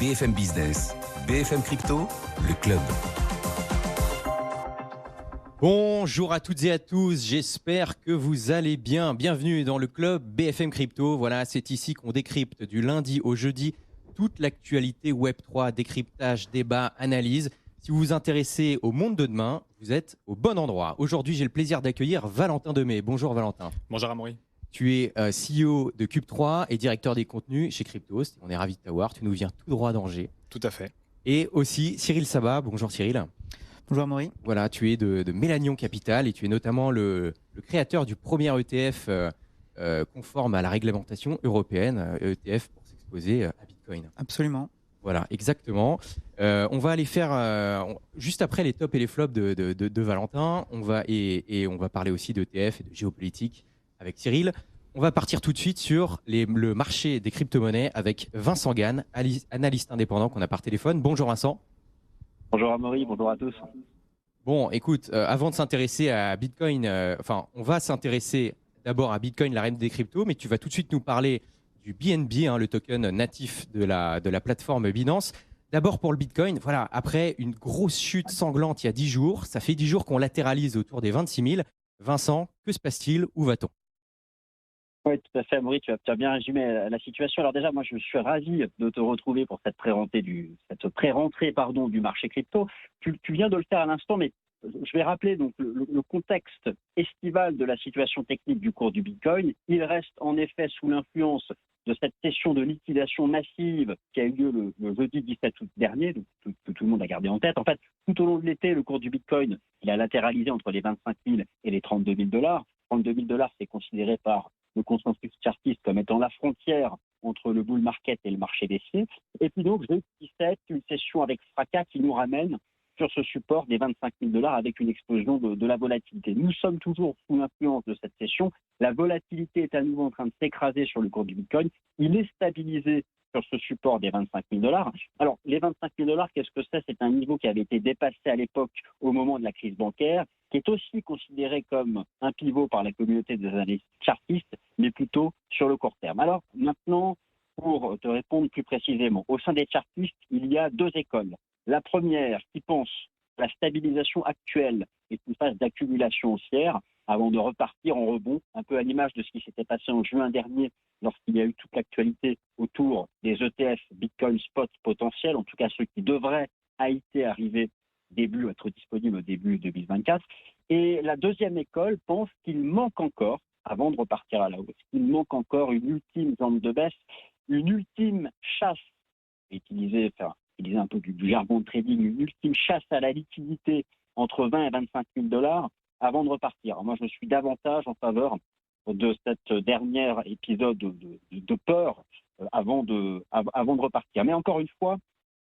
BFM Business, BFM Crypto, le club. Bonjour à toutes et à tous, j'espère que vous allez bien. Bienvenue dans le club BFM Crypto. Voilà, c'est ici qu'on décrypte du lundi au jeudi toute l'actualité Web3, décryptage, débat, analyse. Si vous vous intéressez au monde de demain, vous êtes au bon endroit. Aujourd'hui, j'ai le plaisir d'accueillir Valentin Demey. Bonjour Valentin. Bonjour Amaury. Tu es CEO de Cube3 et directeur des contenus chez Cryptos. On est ravis de t'avoir. Tu nous viens tout droit d'Angers. Tout à fait. Et aussi Cyril Sabat. Bonjour Cyril. Bonjour Amaury. Voilà, tu es de Mélanion Capital et tu es notamment le créateur du premier ETF conforme à la réglementation européenne, ETF pour s'exposer à Bitcoin. Absolument. Voilà, exactement. On va aller faire, juste après les tops et les flops de Valentin, on va parler aussi d'ETF et de géopolitique avec Cyril. On va partir tout de suite sur le marché des crypto-monnaies avec Vincent Gann, analyste indépendant qu'on a par téléphone. Bonjour Vincent. Bonjour Amaury, bonjour à tous. Bon, écoute, avant de s'intéresser à Bitcoin, on va s'intéresser d'abord à Bitcoin, la reine des cryptos, mais tu vas tout de suite nous parler du BNB, le token natif de la plateforme Binance. D'abord pour le Bitcoin, voilà, après une grosse chute sanglante il y a 10 jours, ça fait 10 jours qu'on latéralise autour des 26 000. Vincent, que se passe-t-il? Où va-t-on? Oui, tout à fait, Amaury, tu as bien résumé la situation. Alors déjà, moi, je suis ravi de te retrouver pour cette pré-rentrée du marché crypto. Tu viens de le faire à l'instant, mais je vais rappeler donc le contexte estival de la situation technique du cours du Bitcoin. Il reste en effet sous l'influence de cette session de liquidation massive qui a eu lieu le jeudi 17 août dernier, donc, que tout le monde a gardé en tête. En fait, tout au long de l'été, le cours du Bitcoin, il a latéralisé entre les 25 000 et les 32 000 $. 32 000 $, c'est considéré par le consensus chartiste comme étant la frontière entre le bull market et le marché baissier. Et puis donc, jeudi 17, une session avec fracas qui nous ramène sur ce support des 25 000 $ avec une explosion de la volatilité. Nous sommes toujours sous l'influence de cette session. La volatilité est à nouveau en train de s'écraser sur le cours du Bitcoin. Il est stabilisé sur ce support des 25 000 $. Alors, les 25 000 $, qu'est-ce que c'est? C'est un niveau qui avait été dépassé à l'époque au moment de la crise bancaire, qui est aussi considéré comme un pivot par la communauté des analystes chartistes, mais plutôt sur le court terme. Alors, maintenant, pour te répondre plus précisément, au sein des chartistes, il y a deux écoles. La première qui pense que la stabilisation actuelle est une phase d'accumulation haussière avant de repartir en rebond, un peu à l'image de ce qui s'était passé en juin dernier lorsqu'il y a eu toute l'actualité autour des ETF Bitcoin Spot potentiels, en tout cas ceux qui devraient arriver être disponibles au début 2024. Et la deuxième école pense qu'il manque encore, avant de repartir à la hausse, il manque encore une ultime zone de baisse, une ultime chasse, utiliser un peu du jargon de trading, une ultime chasse à la liquidité entre 20 et 25 000 $ avant de repartir. Alors moi, je suis davantage en faveur de cette dernière épisode de peur avant de repartir. Mais encore une fois,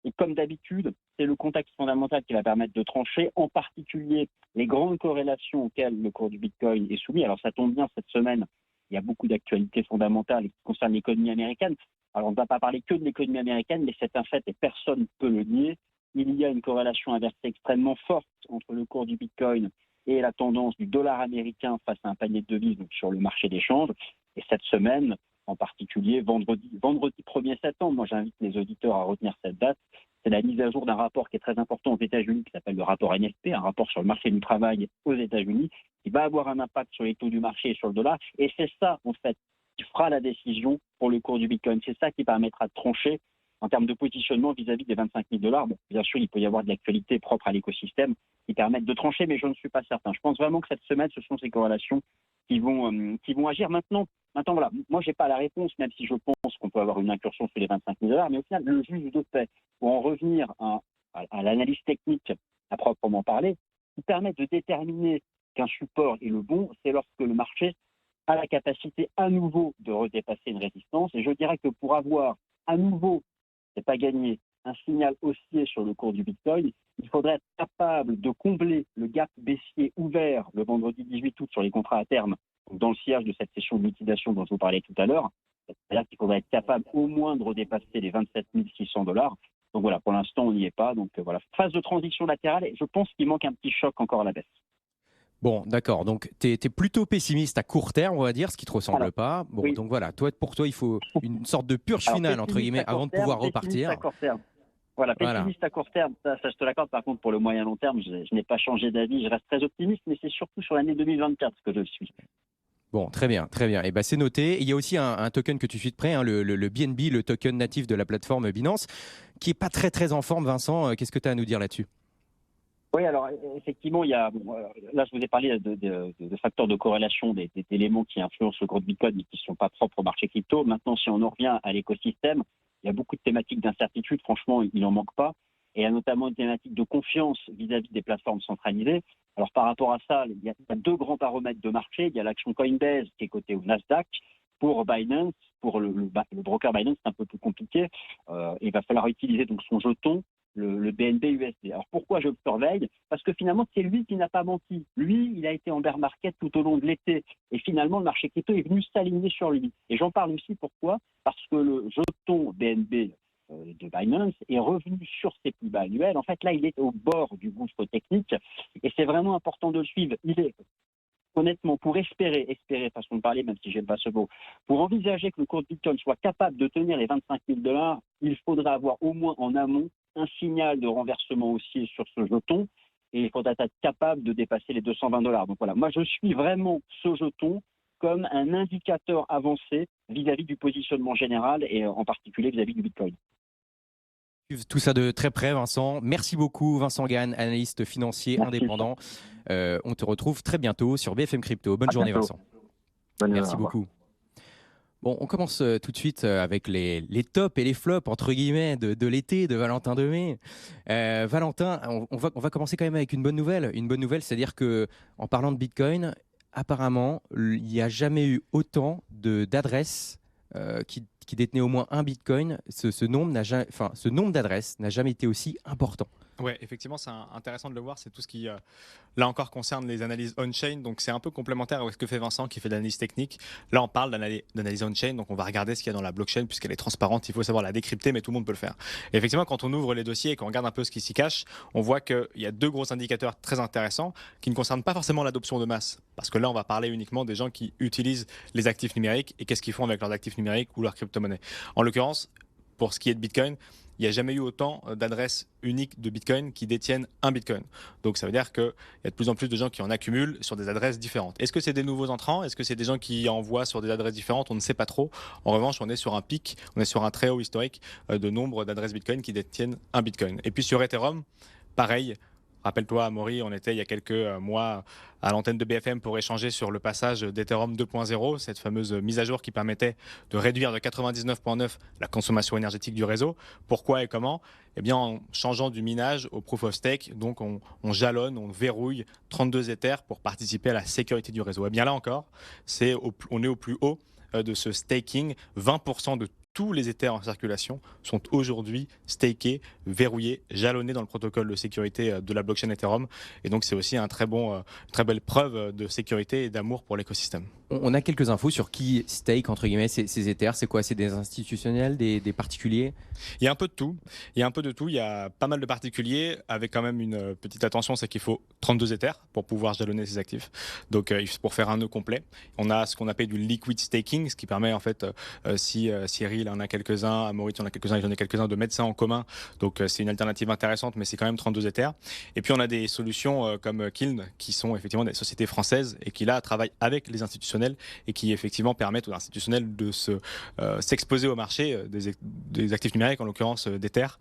et comme d'habitude, c'est le contexte fondamental qui va permettre de trancher, en particulier les grandes corrélations auxquelles le cours du Bitcoin est soumis. Alors ça tombe bien, cette semaine, il y a beaucoup d'actualités fondamentales qui concernent l'économie américaine. Alors on ne va pas parler que de l'économie américaine, mais c'est un fait et personne ne peut le nier. Il y a une corrélation inversée extrêmement forte entre le cours du Bitcoin et la tendance du dollar américain face à un panier de devises donc sur le marché d'échange. Et cette semaine, en particulier vendredi 1er septembre, moi j'invite les auditeurs à retenir cette date, c'est la mise à jour d'un rapport qui est très important aux États-Unis, qui s'appelle le rapport NFP, un rapport sur le marché du travail aux États-Unis, qui va avoir un impact sur les taux du marché et sur le dollar. Et c'est ça, en fait, qui fera la décision pour le cours du Bitcoin. C'est ça qui permettra de trancher en termes de positionnement vis-à-vis des 25 000 $. Bon, bien sûr, il peut y avoir de l'actualité propre à l'écosystème qui permettent de trancher, mais je ne suis pas certain. Je pense vraiment que cette semaine, ce sont ces corrélations qui vont agir. Maintenant, voilà, moi, je n'ai pas la réponse, même si je pense qu'on peut avoir une incursion sur les 25 000 $, mais au final, le juge de paix, pour en revenir à l'analyse technique à proprement parler, qui permet de déterminer qu'un support est le bon, c'est lorsque le marché a la capacité à nouveau de redépasser une résistance. Et je dirais que pour avoir à nouveau, c'est pas gagné, un signal haussier sur le cours du Bitcoin, il faudrait être capable de combler le gap baissier ouvert le vendredi 18 août sur les contrats à terme, dans le sillage de cette session de liquidation dont je vous parlais tout à l'heure. C'est-à-dire qu'il faudrait être capable au moins de redépasser les 27 600 $. Donc voilà, pour l'instant, on n'y est pas. Donc voilà, phase de transition latérale, et je pense qu'il manque un petit choc encore à la baisse. Bon, d'accord. Donc, tu es plutôt pessimiste à court terme, on va dire, ce qui te ressemble Voilà. pas. Bon, Oui. donc voilà, pour toi, il faut une sorte de purge Alors, finale, entre pessimiste guillemets, à avant court de terme, pouvoir pessimiste à repartir. court terme. Voilà, Voilà. pessimiste à court terme, ça je te l'accorde. Par contre, pour le moyen long terme, je n'ai pas changé d'avis. Je reste très optimiste, mais c'est surtout sur l'année 2024 que je le suis. Bon, très bien, très bien. Et ben c'est noté. Il y a aussi un token que tu suis de près, hein, le BNB, le token natif de la plateforme Binance, qui est pas très très en forme. Vincent, qu'est-ce que tu as à nous dire là-dessus? Oui, alors effectivement, il y a, là je vous ai parlé de facteurs de corrélation, d'éléments qui influencent le cours de Bitcoin mais qui ne sont pas propres au marché crypto. Maintenant, si on en revient à l'écosystème, il y a beaucoup de thématiques d'incertitude, franchement, il n'en manque pas. Et il y a notamment une thématique de confiance vis-à-vis des plateformes centralisées. Alors par rapport à ça, il y a deux grands paramètres de marché. Il y a l'action Coinbase qui est cotée au Nasdaq. Pour Binance, pour le broker Binance, c'est un peu plus compliqué. Il va falloir utiliser donc son jeton, le BNB USD. Alors pourquoi je le surveille? Parce que finalement, c'est lui qui n'a pas menti. Lui, il a été en bear market tout au long de l'été. Et finalement, le marché crypto est venu s'aligner sur lui. Et j'en parle aussi pourquoi? Parce que le jeton BNB de Binance est revenu sur ses plus bas annuels. En fait, là, il est au bord du gouffre technique. Et c'est vraiment important de le suivre. Il est honnêtement, pour espérer, façon de parler, même si j'aime pas ce mot, pour envisager que le cours de Bitcoin soit capable de tenir les 25 000 $, il faudra avoir au moins en amont un signal de renversement haussier sur ce jeton et il faudra être capable de dépasser les 220 $. Donc voilà, moi je suis vraiment ce jeton comme un indicateur avancé vis-à-vis du positionnement général et en particulier vis-à-vis du Bitcoin. Tout ça de très près, Vincent. Merci beaucoup, Vincent Gann, analyste financier Merci. indépendant. On te retrouve très bientôt sur BFM Crypto. Bonne journée, bientôt. Vincent. Bonne Merci heure, au revoir. beaucoup. Bon, on commence tout de suite avec les tops et les flops, entre guillemets, de l'été, de Valentin de mai. Valentin, on va commencer quand même avec une bonne nouvelle. Une bonne nouvelle, c'est-à-dire que en parlant de Bitcoin, apparemment, il n'y a jamais eu autant d'adresses qui détenaient au moins un Bitcoin. Ce nombre d'adresses n'a jamais été aussi important. Ouais, effectivement, c'est intéressant de le voir. C'est tout ce qui, là encore, concerne les analyses on-chain. Donc, c'est un peu complémentaire avec ce que fait Vincent qui fait de l'analyse technique. Là, on parle d'analyse on-chain. Donc, on va regarder ce qu'il y a dans la blockchain puisqu'elle est transparente. Il faut savoir la décrypter, mais tout le monde peut le faire. Et effectivement, quand on ouvre les dossiers et qu'on regarde un peu ce qui s'y cache, on voit qu'il y a deux gros indicateurs très intéressants qui ne concernent pas forcément l'adoption de masse. Parce que là, on va parler uniquement des gens qui utilisent les actifs numériques et qu'est-ce qu'ils font avec leurs actifs numériques ou leurs crypto-monnaies. En l'occurrence, pour ce qui est de Bitcoin, il n'y a jamais eu autant d'adresses uniques de Bitcoin qui détiennent un Bitcoin. Donc ça veut dire qu'il y a de plus en plus de gens qui en accumulent sur des adresses différentes. Est-ce que c'est des nouveaux entrants? Est-ce que c'est des gens qui envoient sur des adresses différentes? On ne sait pas trop. En revanche, on est sur un pic, on est sur un très haut historique de nombre d'adresses Bitcoin qui détiennent un Bitcoin. Et puis sur Ethereum, pareil. Rappelle-toi, Amaury, on était il y a quelques mois à l'antenne de BFM pour échanger sur le passage d'Ethereum 2.0, cette fameuse mise à jour qui permettait de réduire de 99,9 la consommation énergétique du réseau. Pourquoi et comment? Eh bien, en changeant du minage au proof of stake, donc on jalonne, on verrouille 32 Ethers pour participer à la sécurité du réseau. Eh bien là encore, on est au plus haut de ce staking. 20% de tous les Ethers en circulation sont aujourd'hui stakés, verrouillés, jalonnés dans le protocole de sécurité de la blockchain Ethereum. Et donc, c'est aussi une très belle preuve de sécurité et d'amour pour l'écosystème. On a quelques infos sur qui stake, entre guillemets, ces Ethers. C'est quoi? C'est des institutionnels, des particuliers? Il y a un peu de tout. Il y a pas mal de particuliers avec quand même une petite attention, c'est qu'il faut 32 Ethers pour pouvoir jalonner ces actifs. Donc, pour faire un nœud complet, on a ce qu'on appelle du liquid staking, ce qui permet en fait, si Cyril en a quelques-uns, Amaury en a quelques-uns, j'en ai quelques-uns, de mettre ça en commun. Donc, c'est une alternative intéressante, mais c'est quand même 32 Ethers. Et puis, on a des solutions comme Kiln, qui sont effectivement des sociétés françaises et qui là travaillent avec les institutionnels et qui effectivement permettent aux institutionnels de s'exposer au marché des actifs numériques, en l'occurrence d'Ether,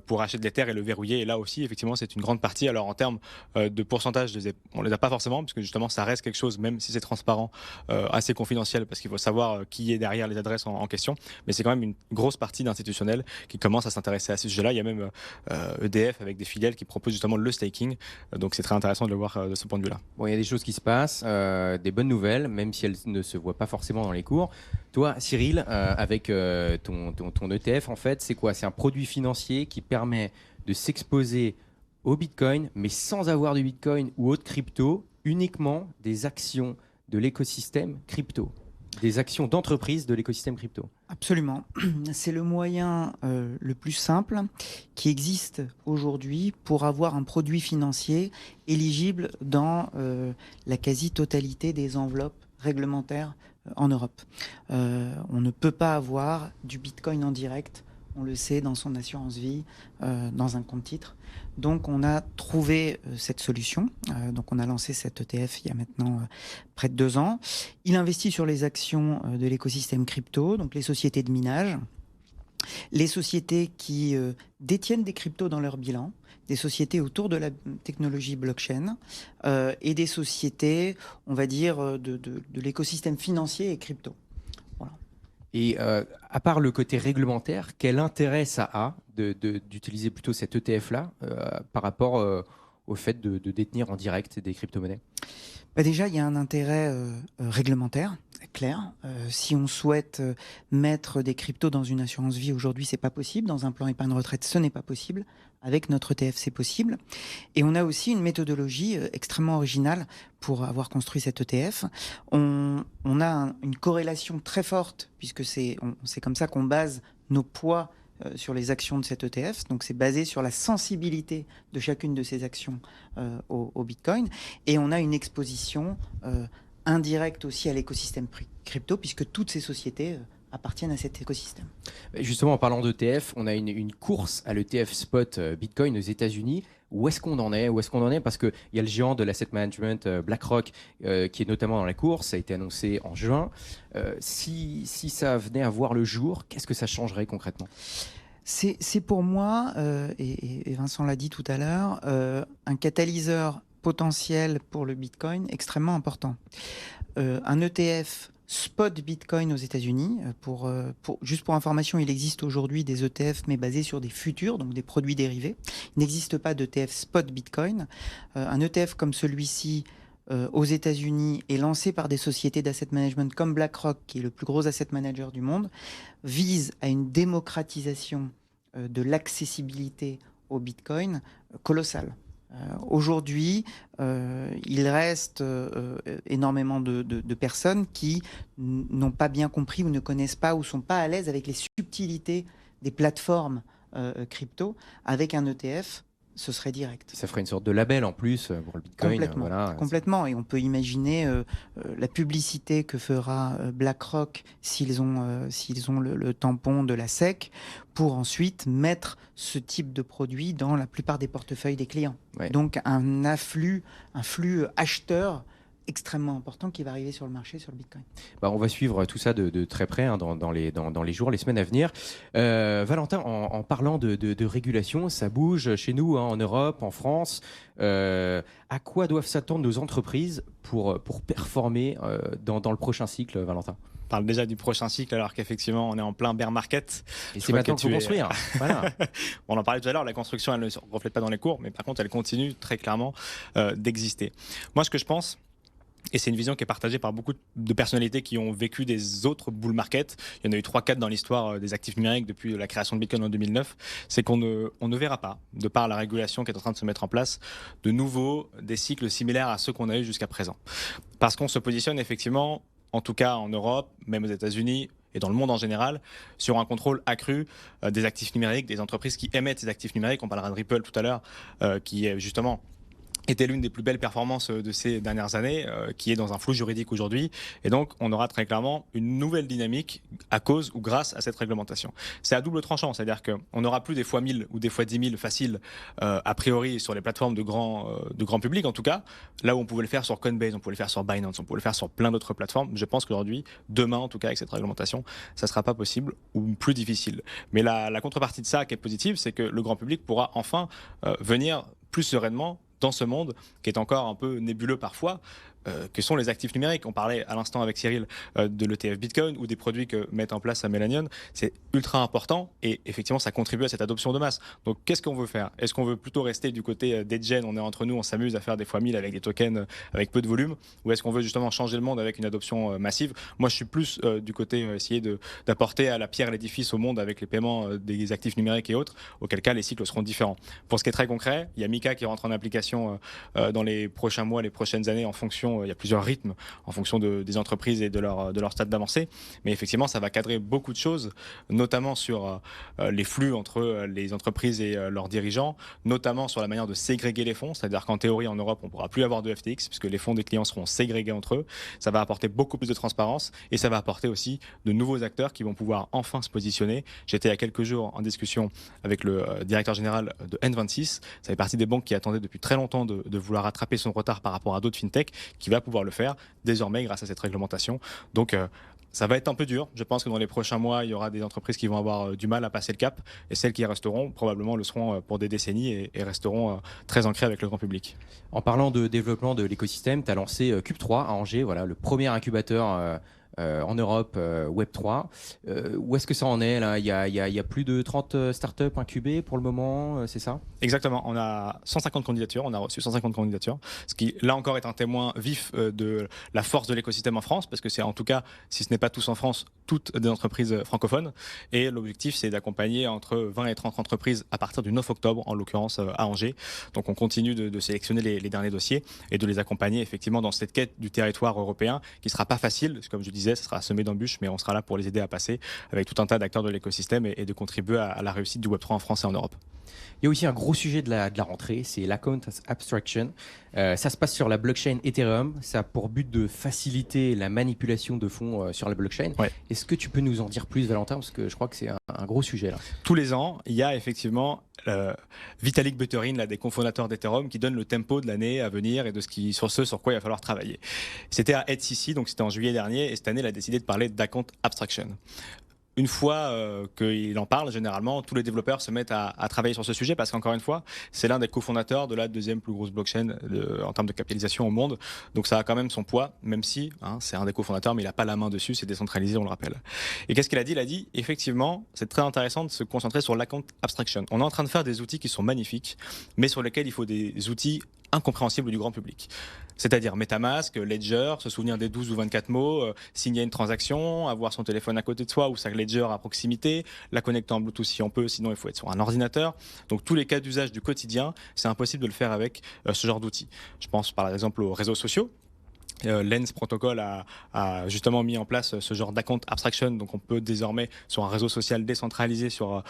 pour acheter de l'Ether et le verrouiller. Et là aussi, effectivement, c'est une grande partie. Alors, en termes de pourcentage, on ne les a pas forcément, parce que justement, ça reste quelque chose, même si c'est transparent, assez confidentiel, parce qu'il faut savoir qui est derrière les adresses en question. Mais c'est quand même une grosse partie d'institutionnels qui commencent à s'intéresser à ce sujet-là. Il y a même EDF avec des filiales qui proposent justement le staking. Donc, c'est très intéressant de le voir de ce point de vue-là. Bon, il y a des choses qui se passent, des bonnes nouvelles, même si elles ne se voient pas forcément dans les cours. Toi, Cyril, avec ton ETF, en fait, c'est quoi? C'est un produit financier qui permet de s'exposer au Bitcoin, mais sans avoir du Bitcoin ou autre crypto, uniquement des actions de l'écosystème crypto, des actions d'entreprise de l'écosystème crypto. Absolument. C'est le moyen le plus simple qui existe aujourd'hui pour avoir un produit financier éligible dans la quasi-totalité des enveloppes réglementaires en Europe. On ne peut pas avoir du Bitcoin en direct, on le sait, dans son assurance vie, dans un compte titre. Donc on a trouvé cette solution. Donc on a lancé cet ETF il y a maintenant près de 2 ans. Il investit sur les actions de l'écosystème crypto, donc les sociétés de minage, les sociétés qui détiennent des cryptos dans leur bilan, des sociétés autour de la technologie blockchain et des sociétés, on va dire, de l'écosystème financier et crypto. Et à part le côté réglementaire, quel intérêt ça a d'utiliser plutôt cet ETF-là par rapport au fait de détenir en direct des crypto-monnaies? Déjà, il y a un intérêt réglementaire, clair. Si on souhaite mettre des cryptos dans une assurance vie aujourd'hui, c'est pas possible. Dans un plan épargne retraite, ce n'est pas possible. Avec notre ETF, c'est possible. Et on a aussi une méthodologie extrêmement originale pour avoir construit cet ETF. On a une corrélation très forte, puisque c'est comme ça qu'on base nos poids sur les actions de cet ETF. Donc c'est basé sur la sensibilité de chacune de ces actions au Bitcoin. Et on a une exposition indirecte aussi à l'écosystème crypto, puisque toutes ces sociétés appartiennent à cet écosystème. Justement, en parlant d'ETF, on a une course à l'ETF spot Bitcoin aux États-Unis. Où est-ce qu'on en est? Parce qu'il y a le géant de l'asset management BlackRock qui est notamment dans la course. Ça a été annoncé en juin. Si ça venait à voir le jour, qu'est-ce que ça changerait concrètement? C'est pour moi, et Vincent l'a dit tout à l'heure, un catalyseur potentiel pour le Bitcoin extrêmement important. Un ETF spot Bitcoin aux États-Unis. Juste pour information, il existe aujourd'hui des ETF, mais basés sur des futurs, donc des produits dérivés. Il n'existe pas d'ETF spot Bitcoin. Un ETF comme celui-ci aux États-Unis est lancé par des sociétés d'asset management comme BlackRock, qui est le plus gros asset manager du monde, vise à une démocratisation de l'accessibilité au Bitcoin colossale. Aujourd'hui, il reste énormément de personnes qui n'ont pas bien compris ou ne connaissent pas ou ne sont pas à l'aise avec les subtilités des plateformes crypto. Avec un ETF, ce serait direct. Ça ferait une sorte de label en plus pour le Bitcoin. Complètement, complètement. Et on peut imaginer la publicité que fera BlackRock s'ils ont le tampon de la SEC pour ensuite mettre ce type de produit dans la plupart des portefeuilles des clients. Ouais. Donc un flux acheteur extrêmement important qui va arriver sur le marché, sur le Bitcoin. On va suivre tout ça de très près dans les jours, les semaines à venir. Valentin, en parlant de régulation, ça bouge chez nous, en Europe, en France. À quoi doivent s'attendre nos entreprises pour performer dans le prochain cycle, Valentin? On parle déjà du prochain cycle alors qu'effectivement on est en plein bear market. Et c'est maintenant qu'il faut construire. Voilà. On en parlait tout à l'heure, la construction elle ne se reflète pas dans les cours, mais par contre elle continue très clairement d'exister. Moi ce que je pense, et c'est une vision qui est partagée par beaucoup de personnalités qui ont vécu des autres bull market. Il y en a eu 3-4 dans l'histoire des actifs numériques depuis la création de Bitcoin en 2009. C'est qu'on ne verra pas, de par la régulation qui est en train de se mettre en place, de nouveau des cycles similaires à ceux qu'on a eu jusqu'à présent. Parce qu'on se positionne effectivement, en tout cas en Europe, même aux États-Unis et dans le monde en général, sur un contrôle accru des actifs numériques, des entreprises qui émettent ces actifs numériques. On parlera de Ripple tout à l'heure, qui est justement était l'une des plus belles performances de ces dernières années, qui est dans un flou juridique aujourd'hui. Et donc, on aura très clairement une nouvelle dynamique à cause ou grâce à cette réglementation. C'est à double tranchant, c'est-à-dire qu'on n'aura plus des fois 1000 ou des fois 10 000 faciles, a priori, sur les plateformes de grand public, en tout cas, là où on pouvait le faire sur Coinbase, on pouvait le faire sur Binance, on pouvait le faire sur plein d'autres plateformes. Je pense qu'aujourd'hui, demain, en tout cas, avec cette réglementation, ça ne sera pas possible ou plus difficile. Mais la contrepartie de ça qui est positive, c'est que le grand public pourra enfin venir plus sereinement dans ce monde qui est encore un peu nébuleux parfois, que sont les actifs numériques. On parlait à l'instant avec Cyril de l'ETF Bitcoin ou des produits que met en place Melanion. C'est ultra important et effectivement ça contribue à cette adoption de masse. Donc qu'est-ce qu'on veut faire? Est-ce qu'on veut plutôt rester du côté des gens, on est entre nous, on s'amuse à faire des fois 1000 avec des tokens avec peu de volume, ou est-ce qu'on veut justement changer le monde avec une adoption massive? Moi je suis plus du côté essayer d'apporter à la pierre l'édifice au monde avec les paiements des actifs numériques et autres, auquel cas les cycles seront différents. Pour ce qui est très concret, il y a Mika qui rentre en application dans les prochains mois, les prochaines années en fonction façon, il y a plusieurs rythmes en fonction des entreprises et de leur stade d'avancée. Mais effectivement, ça va cadrer beaucoup de choses, notamment sur les flux entre les entreprises et leurs dirigeants, notamment sur la manière de ségréguer les fonds. C'est-à-dire qu'en théorie, en Europe, on ne pourra plus avoir de FTX puisque les fonds des clients seront ségrégés entre eux. Ça va apporter beaucoup plus de transparence et ça va apporter aussi de nouveaux acteurs qui vont pouvoir enfin se positionner. J'étais il y a quelques jours en discussion avec le directeur général de N26. Ça fait partie des banques qui attendaient depuis très longtemps de vouloir rattraper son retard par rapport à d'autres fintechs, qui va pouvoir le faire désormais grâce à cette réglementation. Donc ça va être un peu dur. Je pense que dans les prochains mois, il y aura des entreprises qui vont avoir du mal à passer le cap. Et celles qui resteront, probablement le seront pour des décennies et resteront très ancrées avec le grand public. En parlant de développement de l'écosystème, tu as lancé Cube3 à Angers, voilà, le premier incubateur en Europe Web3. Où est-ce que ça en est là? Il y a plus de 30 startups incubées pour le moment, c'est ça? Exactement, on a 150 candidatures, on a reçu 150 candidatures, ce qui là encore est un témoin vif de la force de l'écosystème en France, parce que c'est en tout cas, si ce n'est pas tous en France, toutes des entreprises francophones. Et l'objectif, c'est d'accompagner entre 20 et 30 entreprises à partir du 9 octobre, en l'occurrence à Angers. Donc on continue de sélectionner les derniers dossiers et de les accompagner effectivement dans cette quête du territoire européen, qui ne sera pas facile, comme je disais, ce sera semé d'embûches, mais on sera là pour les aider à passer avec tout un tas d'acteurs de l'écosystème et de contribuer à la réussite du Web3 en France et en Europe. Il y a aussi un gros sujet de la rentrée, c'est l'account abstraction. Ça se passe sur la blockchain Ethereum. Ça a pour but de faciliter la manipulation de fonds sur la blockchain. Ouais. Est-ce que tu peux nous en dire plus, Valentin? Parce que je crois que c'est un gros sujet là. Tous les ans, il y a effectivement Vitalik Buterin, l'un des cofondateurs d'Ethereum, qui donne le tempo de l'année à venir et de sur quoi il va falloir travailler. C'était à EthCC, donc c'était en juillet dernier, et cette année, il a décidé de parler d'account abstraction. Une fois qu'il en parle, généralement, tous les développeurs se mettent à travailler sur ce sujet parce qu'encore une fois, c'est l'un des cofondateurs de la deuxième plus grosse blockchain en termes de capitalisation au monde. Donc ça a quand même son poids, même si c'est un des cofondateurs, mais il n'a pas la main dessus, c'est décentralisé, on le rappelle. Et qu'est-ce qu'il a dit? Il a dit, effectivement, c'est très intéressant de se concentrer sur l'account abstraction. On est en train de faire des outils qui sont magnifiques, mais sur lesquels il faut des outils incompréhensibles du grand public. C'est-à-dire MetaMask, Ledger, se souvenir des 12 ou 24 mots, signer une transaction, avoir son téléphone à côté de soi ou sa Ledger à proximité, la connecter en Bluetooth si on peut, sinon il faut être sur un ordinateur. Donc tous les cas d'usage du quotidien, c'est impossible de le faire avec ce genre d'outils. Je pense par exemple aux réseaux sociaux. Lens Protocol a justement mis en place ce genre d'account abstraction, donc on peut désormais sur un réseau social décentralisé sur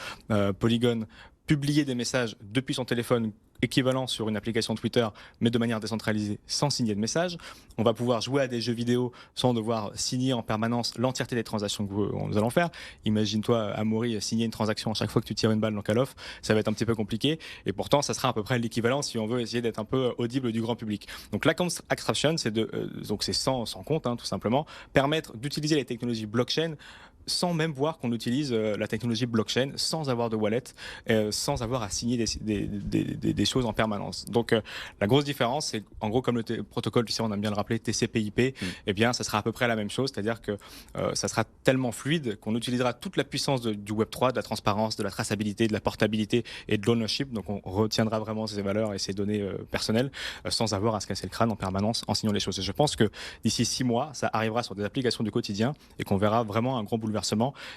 Polygon publier des messages depuis son téléphone équivalent sur une application Twitter, mais de manière décentralisée, sans signer de message. On va pouvoir jouer à des jeux vidéo sans devoir signer en permanence l'entièreté des transactions que nous allons faire. Imagine-toi, Amaury, signer une transaction à chaque fois que tu tires une balle dans Call of, ça va être un petit peu compliqué. Et pourtant, ça sera à peu près l'équivalent si on veut essayer d'être un peu audible du grand public. Donc l'account abstraction, c'est sans compte, tout simplement, permettre d'utiliser les technologies blockchain sans même voir qu'on utilise la technologie blockchain, sans avoir de wallet, sans avoir à signer des choses en permanence. Donc la grosse différence, c'est en gros comme le protocole, tu sais, on aime bien le rappeler, TCP/IP, eh bien ça sera à peu près la même chose, c'est-à-dire que ça sera tellement fluide qu'on utilisera toute la puissance du Web3, de la transparence, de la traçabilité, de la portabilité et de l'ownership. Donc on retiendra vraiment ces valeurs et ces données personnelles sans avoir à se casser le crâne en permanence en signant les choses. Et je pense que d'ici 6 mois, ça arrivera sur des applications du quotidien et qu'on verra vraiment un gros bouleversement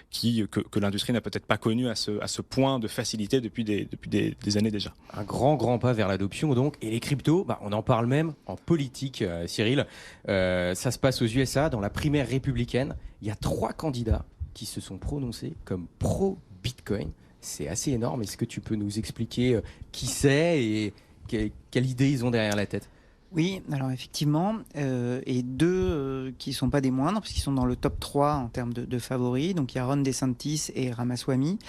que l'industrie n'a peut-être pas connu à ce point de facilité depuis des années déjà. Un grand pas vers l'adoption donc. Et les cryptos, on en parle même en politique, Cyril. Ça se passe aux USA dans la primaire républicaine. Il y a 3 candidats qui se sont prononcés comme pro-Bitcoin. C'est assez énorme. Est-ce que tu peux nous expliquer qui c'est et quelle idée ils ont derrière la tête? Oui, alors effectivement, et 2 qui ne sont pas des moindres, parce qu'ils sont dans le top 3 en termes de favoris. Donc il y a Ron DeSantis et Ramaswamy.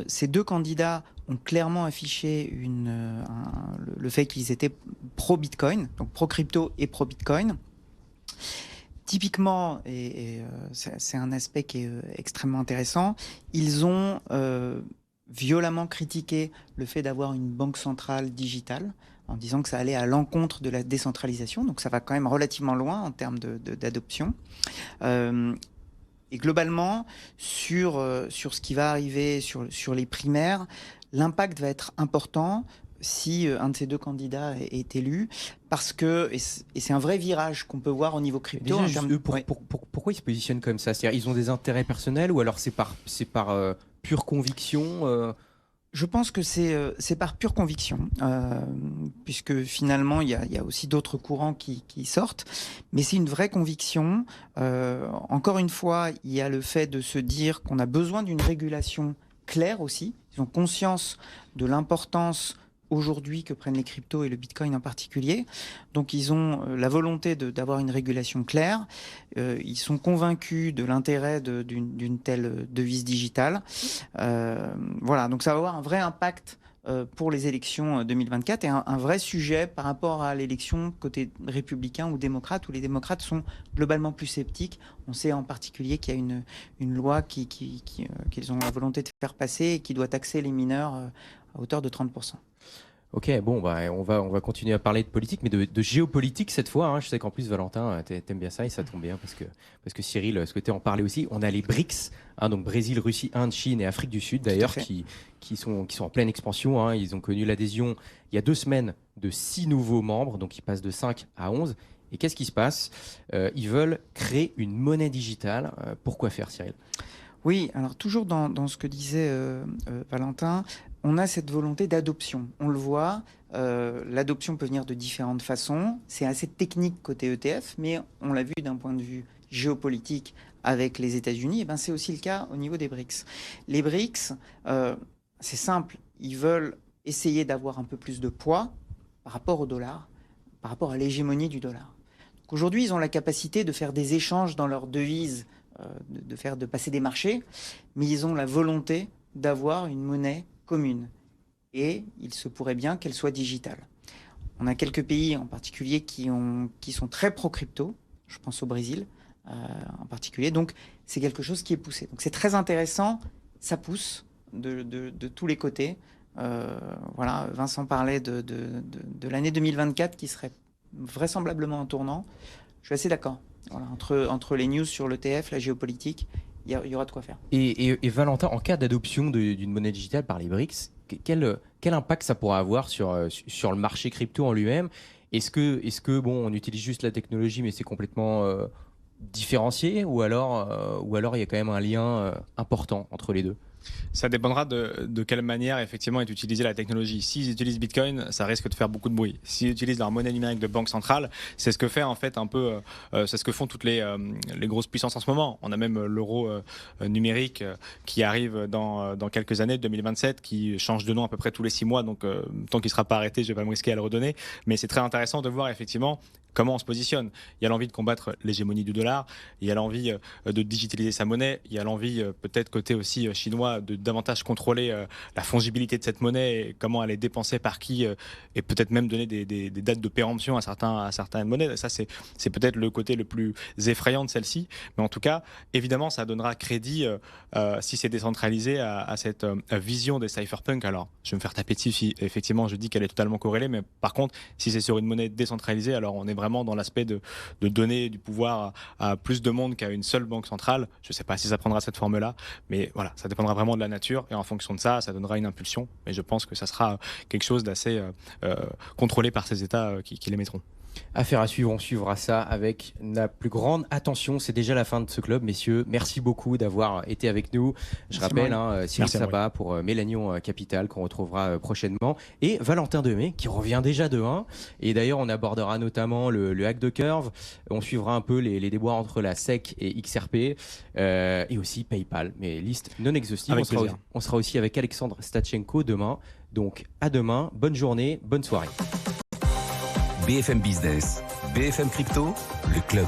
Ces 2 candidats ont clairement affiché le fait qu'ils étaient pro-Bitcoin, donc pro-crypto et pro-Bitcoin. Typiquement, et c'est un aspect qui est extrêmement intéressant, ils ont violemment critiqué le fait d'avoir une banque centrale digitale, en disant que ça allait à l'encontre de la décentralisation. Donc ça va quand même relativement loin en termes d'adoption. Et globalement, sur ce qui va arriver sur les primaires, l'impact va être important si un de ces 2 candidats est élu, parce que, et c'est un vrai virage qu'on peut voir au niveau crypto. Déjà, pourquoi ils se positionnent comme ça? C'est-à-dire, ils ont des intérêts personnels ou alors c'est par pure conviction Je pense que c'est par pure conviction, puisque finalement il y a aussi d'autres courants qui sortent, mais c'est une vraie conviction. Encore une fois, il y a le fait de se dire qu'on a besoin d'une régulation claire aussi. Ils ont conscience de l'importance aujourd'hui que prennent les cryptos et le Bitcoin en particulier. Donc ils ont la volonté d'avoir une régulation claire. Ils sont convaincus de l'intérêt d'une telle devise digitale. Voilà, donc ça va avoir un vrai impact pour les élections 2024 et un vrai sujet par rapport à l'élection côté républicain ou démocrate, où les démocrates sont globalement plus sceptiques. On sait en particulier qu'il y a une loi qu'ils ont la volonté de faire passer et qui doit taxer les mineurs à hauteur de 30%. Ok, bon, bah, on va continuer à parler de politique, mais de géopolitique cette fois. Hein. Je sais qu'en plus, Valentin, t'aimes bien ça et ça tombe bien parce que Cyril souhaitait en parler aussi. On a les BRICS, hein, donc Brésil, Russie, Inde, Chine et Afrique du Sud d'ailleurs, qui sont en pleine expansion. Hein. Ils ont connu l'adhésion il y a 2 semaines de 6 nouveaux membres, donc ils passent de 5 à 11. Et qu'est-ce qui se passe? Ils veulent créer une monnaie digitale. Pourquoi faire, Cyril? Oui, alors toujours dans ce que disait Valentin, on a cette volonté d'adoption. On le voit, l'adoption peut venir de différentes façons. C'est assez technique côté ETF, mais on l'a vu d'un point de vue géopolitique avec les États-Unis, et ben c'est aussi le cas au niveau des BRICS. Les BRICS, c'est simple, ils veulent essayer d'avoir un peu plus de poids par rapport au dollar, par rapport à l'hégémonie du dollar. Donc aujourd'hui, ils ont la capacité de faire des échanges dans leurs devises, de passer des marchés, mais ils ont la volonté d'avoir une monnaie commune. Et il se pourrait bien qu'elle soit digitale. On a quelques pays en particulier qui sont très pro-crypto, je pense au Brésil en particulier, donc c'est quelque chose qui est poussé. Donc c'est très intéressant, ça pousse de tous les côtés. Voilà, Vincent parlait de l'année 2024 qui serait vraisemblablement un tournant. Je suis assez d'accord. Voilà, entre les news sur l'ETF, la géopolitique, il y aura de quoi faire. Et Valentin, en cas d'adoption d'une monnaie digitale par les BRICS, quel impact ça pourra avoir sur le marché crypto en lui-même? Est-ce que bon, on utilise juste la technologie, mais c'est complètement différencié, ou alors il y a quand même un lien important entre les deux? Ça dépendra de quelle manière effectivement est utilisée la technologie. S'ils utilisent Bitcoin, ça risque de faire beaucoup de bruit. S'ils utilisent leur monnaie numérique de banque centrale, c'est ce que fait en fait un peu, c'est ce que font toutes les grosses puissances en ce moment. On a même l'euro numérique qui arrive dans quelques années, 2027, qui change de nom à peu près tous les 6 mois. Donc tant qu'il ne sera pas arrêté, je ne vais pas me risquer à le redonner. Mais c'est très intéressant de voir effectivement comment on se positionne. Il y a l'envie de combattre l'hégémonie du dollar, il y a l'envie de digitaliser sa monnaie, il y a l'envie peut-être côté aussi chinois de davantage contrôler la fongibilité de cette monnaie et comment elle est dépensée par qui et peut-être même donner des dates de péremption à certaines monnaies. Ça, c'est peut-être le côté le plus effrayant de celle-ci. Mais en tout cas, évidemment, ça donnera crédit si c'est décentralisé à cette vision des cypherpunks. Alors, je vais me faire taper dessus si effectivement je dis qu'elle est totalement corrélée, mais par contre, si c'est sur une monnaie décentralisée, alors on est vraiment dans l'aspect de donner du pouvoir à plus de monde qu'à une seule banque centrale. Je ne sais pas si ça prendra cette forme-là, mais voilà, ça dépendra vraiment de la nature et en fonction de ça, ça donnera une impulsion. Mais je pense que ça sera quelque chose d'assez contrôlé par ces États qui l'émettront. Affaire à suivre, on suivra ça avec la plus grande attention. C'est déjà la fin de ce club, messieurs. Merci beaucoup d'avoir été avec nous. Je rappelle, Cyril Sabat pour Mélanion Capital, qu'on retrouvera prochainement, et Valentin Demey, qui revient déjà de 1. Et d'ailleurs, on abordera notamment le hack de Curve. On suivra un peu les déboires entre la SEC et XRP, et aussi PayPal. Mais liste non exhaustive. On sera aussi avec Alexandre Stachenko demain. Donc à demain, bonne journée, bonne soirée. BFM Business, BFM Crypto, le club.